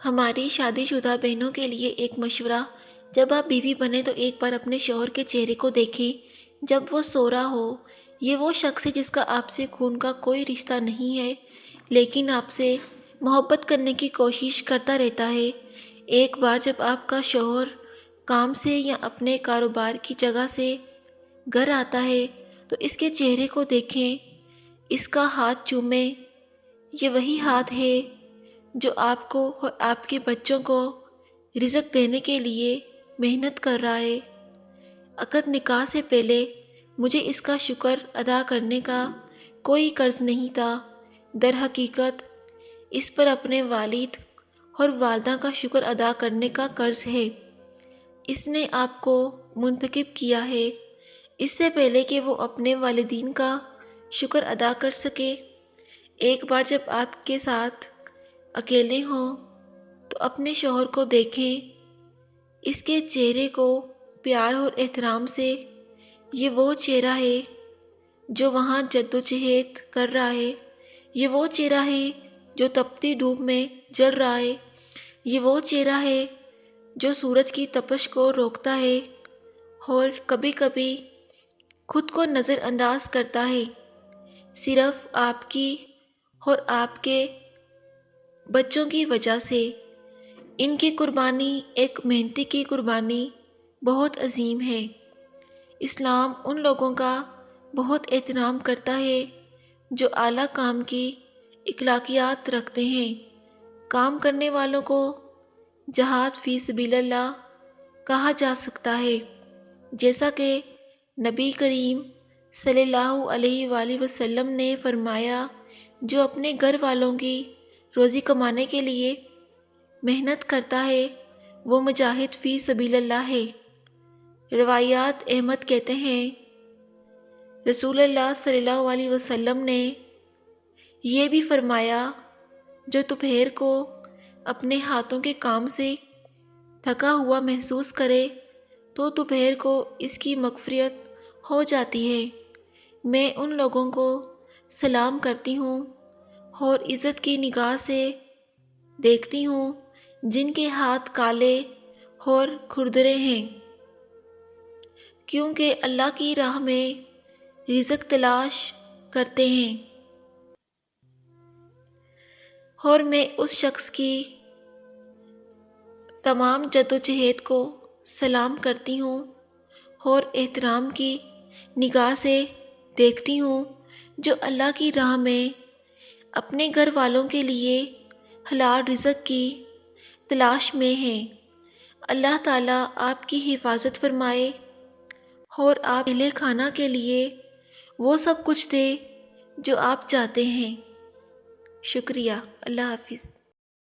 ہماری شادی شدہ بہنوں کے لیے ایک مشورہ: جب آپ بیوی بنیں تو ایک بار اپنے شوہر کے چہرے کو دیکھیں جب وہ سو رہا ہو۔ یہ وہ شخص ہے جس کا آپ سے خون کا کوئی رشتہ نہیں ہے، لیکن آپ سے محبت کرنے کی کوشش کرتا رہتا ہے۔ ایک بار جب آپ کا شوہر کام سے یا اپنے کاروبار کی جگہ سے گھر آتا ہے تو اس کے چہرے کو دیکھیں، اس کا ہاتھ چومیں۔ یہ وہی ہاتھ ہے جو آپ کو اور آپ کے بچوں کو رزق دینے کے لیے محنت کر رہا ہے۔ عقد نکاح سے پہلے مجھے اس کا شکر ادا کرنے کا کوئی قرض نہیں تھا۔ در حقیقت اس پر اپنے والد اور والدہ کا شکر ادا کرنے کا قرض ہے۔ اس نے آپ کو منتخب کیا ہے اس سے پہلے کہ وہ اپنے والدین کا شکر ادا کر سکے۔ ایک بار جب آپ کے ساتھ اکیلے ہوں تو اپنے شوہر کو دیکھیں، اس کے چہرے کو پیار اور احترام سے۔ یہ وہ چہرہ ہے جو وہاں جدوجہد کر رہا ہے، یہ وہ چہرہ ہے جو تپتی دھوپ میں جل رہا ہے، یہ وہ چہرہ ہے جو سورج کی تپش کو روکتا ہے اور کبھی کبھی خود کو نظر انداز کرتا ہے، صرف آپ کی اور آپ کے بچوں کی وجہ سے۔ ان کی قربانی، ایک محنتی کی قربانی، بہت عظیم ہے۔ اسلام ان لوگوں کا بہت احترام کرتا ہے جو اعلیٰ کام کی اخلاقیات رکھتے ہیں۔ کام کرنے والوں کو جہاد فی سبیل اللہ کہا جا سکتا ہے، جیسا کہ نبی کریم صلی اللہ علیہ وآلہ وسلم نے فرمایا، جو اپنے گھر والوں کی روزی کمانے کے لیے محنت کرتا ہے وہ مجاہد فی سبیل اللہ ہے۔ روایات احمد کہتے ہیں، رسول اللہ صلی اللہ علیہ وسلم نے یہ بھی فرمایا، جو دوپہر کو اپنے ہاتھوں کے کام سے تھکا ہوا محسوس کرے تو دوپہر کو اس کی مغفرت ہو جاتی ہے۔ میں ان لوگوں کو سلام کرتی ہوں اور عزت کی نگاہ سے دیکھتی ہوں جن کے ہاتھ کالے اور کھردرے ہیں، کیونکہ اللہ کی راہ میں رزق تلاش کرتے ہیں۔ اور میں اس شخص کی تمام جدوجہد کو سلام کرتی ہوں اور احترام کی نگاہ سے دیکھتی ہوں، جو اللہ کی راہ میں اپنے گھر والوں کے لیے حلال رزق کی تلاش میں ہیں۔ اللہ تعالیٰ آپ کی حفاظت فرمائے اور آپ اہل خانہ کے لیے وہ سب کچھ دے جو آپ چاہتے ہیں۔ شکریہ۔ اللہ حافظ۔